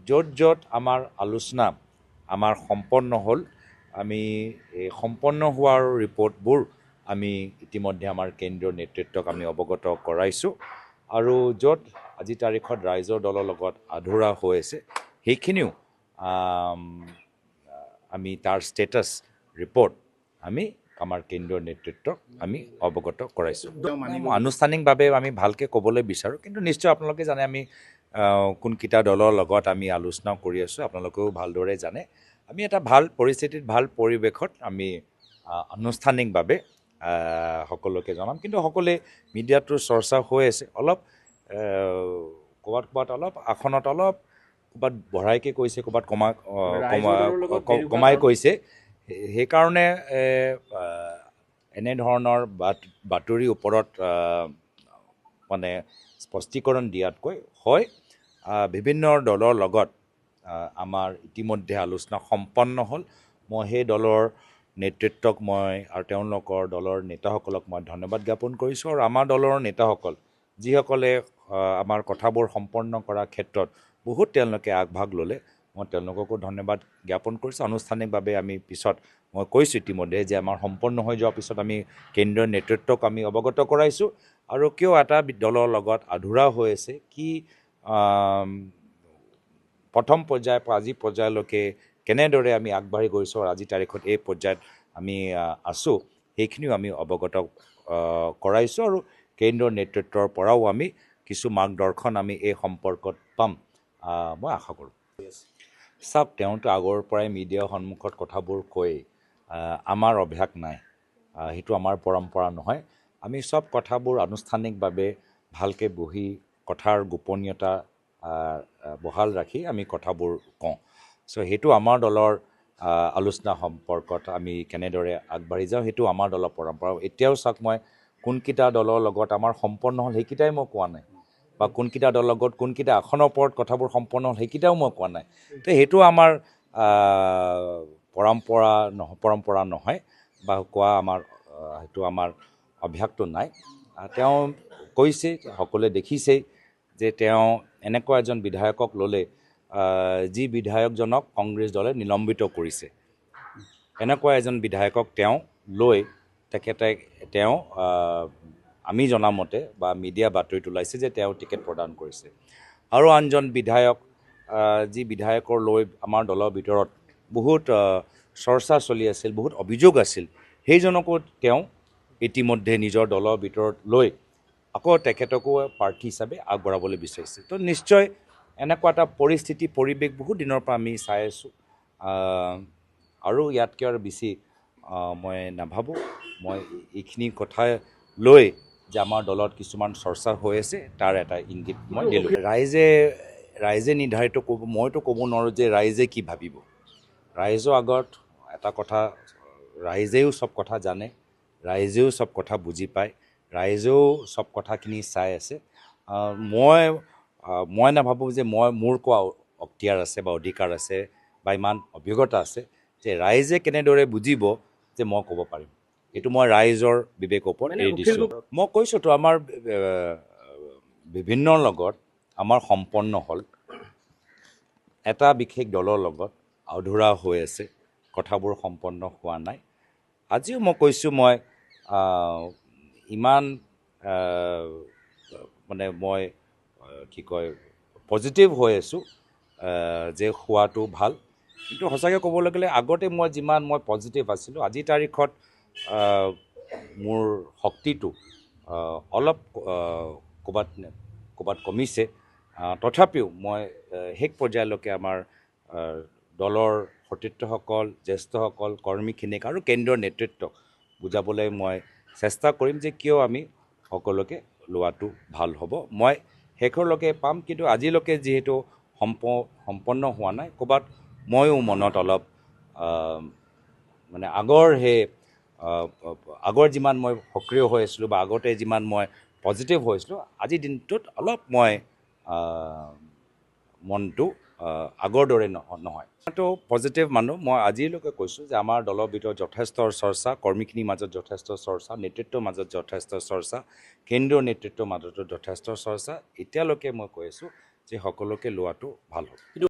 য'ত য'ত আমাৰ আলোচনা আমাৰ সম্পন্ন হ'ল আমি এই সম্পন্ন হোৱাৰ ৰিপৰ্টবোৰ আমি ইতিমধ্যে আমাৰ কেন্দ্ৰীয় নেতৃত্বক আমি অৱগত কৰাইছোঁ আৰু য'ত আজি তাৰিখত ৰাইজৰ দলৰ লগত আধৰুৱা হৈ আছে সেইখিনিও আমি তাৰ ষ্টেটাছ ৰিপৰ্ট আমি আমাৰ কেন্দ্ৰীয় নেতৃত্বক আমি অৱগত কৰাইছোঁ আনুষ্ঠানিকভাৱে আমি ভালকৈ ক'বলৈ বিচাৰোঁ কিন্তু নিশ্চয় আপোনালোকে জানে আমি কোনকেইটা দলৰ লগত আমি আলোচনা কৰি আছোঁ আপোনালোকেও ভালদৰে জানে আমি এটা ভাল পৰিস্থিতিত ভাল পৰিৱেশত আমি আনুষ্ঠানিকভাৱে সকলোকে জনাম কিন্তু সকলোৱে মিডিয়াটো চৰ্চা হৈ আছে অলপ ক'ৰবাত অলপ আসনত অলপ ক'ৰবাত বঢ়াইকৈ কৈছে ক'ৰবাত কমাই কৈছে সেইকাৰণে এনেধৰণৰ বাতৰিৰ ওপৰত মানে স্পষ্টীকৰণ দিয়াতকৈ হয় বিভিন্ন দলৰ লগত আমাৰ ইতিমধ্যে আলোচনা সম্পন্ন হ'ল মই সেই দলৰ নেতৃত্বক মই আৰু তেওঁলোকৰ দলৰ নেতাসকলক মই ধন্যবাদ জ্ঞাপন কৰিছোঁ আৰু আমাৰ দলৰ নেতাসকল যিসকলে আমাৰ কথাবোৰ সম্পন্ন কৰাৰ ক্ষেত্ৰত বহুত তেওঁলোকে আগভাগ ল'লে মই তেওঁলোককো ধন্যবাদ জ্ঞাপন কৰিছোঁ আনুষ্ঠানিকভাৱে আমি পিছত মই কৈছোঁ ইতিমধ্যে যে আমাৰ সম্পন্ন হৈ যোৱাৰ পিছত আমি কেন্দ্ৰীয় নেতৃত্বক আমি অৱগত কৰাইছোঁ আৰু কিয় এটা দলৰ লগত আধৰুৱা হৈ আছে কি প্ৰথম পৰ্যায়ৰ পৰা আজি পৰ্যায়লৈকে কেনেদৰে আমি আগবাঢ়ি গৈছোঁ আৰু আজি তাৰিখত এই পৰ্যায়ত আমি আছোঁ সেইখিনিও আমি অৱগত কৰাইছোঁ আৰু কেন্দ্ৰীয় নেতৃত্বৰ পৰাও আমি কিছু মাৰ্গদৰ্শন আমি এই সম্পৰ্কত পাম মই আশা কৰোঁ চাওক তেওঁতো আগৰ পৰাই মিডিয়াৰ সন্মুখত কথাবোৰ কৈ আমাৰ অভ্যাস নাই সেইটো আমাৰ পৰম্পৰা নহয় আমি চব কথাবোৰ আনুষ্ঠানিকভাৱে ভালকৈ বহি কথাৰ গোপনীয়তা বহাল ৰাখি আমি কথাবোৰ কওঁ চ' সেইটো আমাৰ দলৰ আলোচনা সম্পৰ্কত আমি কেনেদৰে আগবাঢ়ি যাওঁ সেইটো আমাৰ দলৰ পৰম্পৰা এতিয়াও চাওক মই কোনকেইটা দলৰ লগত আমাৰ সম্পন্ন হ'ল সেইকেইটাই মই কোৱা নাই বা কোনকেইটা দলৰ লগত কোনকেইটা আসনৰ ওপৰত কথাবোৰ সম্পন্ন হ'ল সেইকেইটাও মই কোৱা নাই তো সেইটো আমাৰ পৰম্পৰা নহয় বা কোৱা আমাৰ সেইটো আমাৰ অভ্যাসটো নাই তেওঁ কৈছে সকলোৱে দেখিছেই যে তেওঁ এনেকুৱা এজন বিধায়কক ল'লে যি বিধায়কজনক কংগ্ৰেছ দলে নিলম্বিত কৰিছে এনেকুৱা এজন বিধায়কক তেওঁ লৈ তেওঁ আমি জনামতে বা মিডিয়া বাতৰিত ওলাইছে যে তেওঁ টিকেট প্ৰদান কৰিছে আৰু আনজন বিধায়ক যি বিধায়কৰ লৈ আমাৰ দলৰ ভিতৰত বহুত চৰ্চা চলি আছিল বহুত অভিযোগ আছিল সেইজনকো তেওঁ ইতিমধ্যে নিজৰ দলৰ ভিতৰত লৈ আকৌ তেখেতকো প্ৰাৰ্থী হিচাপে আগবঢ়াবলৈ বিচাৰিছে তো নিশ্চয় এনেকুৱা এটা পৰিৱেশ বহুত দিনৰ পৰা আমি চাই আছোঁ আৰু ইয়াতকৈ আৰু বেছি মই নাভাবোঁ মই এইখিনি কথা লৈ যে আমাৰ দলত কিছুমান চৰ্চা হৈ আছে তাৰ এটা ইংগিত মই দিলোঁ ৰাইজে নিৰ্ধাৰিত কৰিব মইতো ক'ব নোৱাৰোঁ যে ৰাইজে কি ভাবিব ৰাইজৰ আগত এটা কথা ৰাইজেও চব কথা জানে ৰাইজেও চব কথা বুজি পায় ৰাইজেও চব কথাখিনি চাই আছে মই নাভাবোঁ যে মোৰ কোৱা অক্তিয়াৰ আছে বা অধিকাৰ আছে বা ইমান অভিজ্ঞতা আছে যে ৰাইজে কেনেদৰে বুজিব যে মই ক'ব পাৰিম এইটো মই ৰাইজৰ বিবেকৰ ওপৰত এৰি দিছোঁ মই কৈছোঁতো আমাৰ বিভিন্ন লগত আমাৰ সম্পন্ন হ'ল এটা বিশেষ দলৰ লগত আধৰুৱা হৈ আছে কথাবোৰ সম্পন্ন হোৱা নাই আজিও মই কৈছোঁ মই ইমান মানে মই কি কয় পজিটিভ হৈ আছোঁ যে হোৱাটো ভাল কিন্তু সঁচাকৈ ক'বলৈ গ'লে আগতে মই পজিটিভ আছিলোঁ আজিৰ তাৰিখত মোৰ শক্তিটো অলপ ক'ৰবাত কমিছে তথাপিও মই শেষ পৰ্যায়লৈকে আমাৰ দলৰ সতীৰ্থসকল জ্যেষ্ঠসকল কৰ্মীখিনিক আৰু কেন্দ্ৰীয় নেতৃত্বক বুজাবলৈ মই চেষ্টা কৰিম যে কিয় আমি সকলোকে লোৱাটো ভাল হ'ব মই শেষৰলৈকে পাম কিন্তু আজিলৈকে যিহেতু সম্পন্ন হোৱা নাই ক'ৰবাত ময়ো মনত অলপ মানে আগৰ যিমান মই সক্ৰিয় হৈ আছিলোঁ বা আগতে যিমান মই পজিটিভ হৈছিলোঁ আজিৰ দিনটোত অলপ মই মনটো আগৰ দৰে নহয় মইতো পজিটিভ মানুহ মই আজিলৈকে কৈছোঁ যে আমাৰ দলৰ ভিতৰত যথেষ্ট চৰ্চা কৰ্মীখিনিৰ মাজত যথেষ্ট চৰ্চা নেতৃত্বৰ মাজত যথেষ্ট চৰ্চা কেন্দ্ৰীয় নেতৃত্বৰ মাজতো যথেষ্ট চৰ্চা এতিয়ালৈকে মই কৈ আছোঁ যে সকলোকে লোৱাটো ভাল হ'ব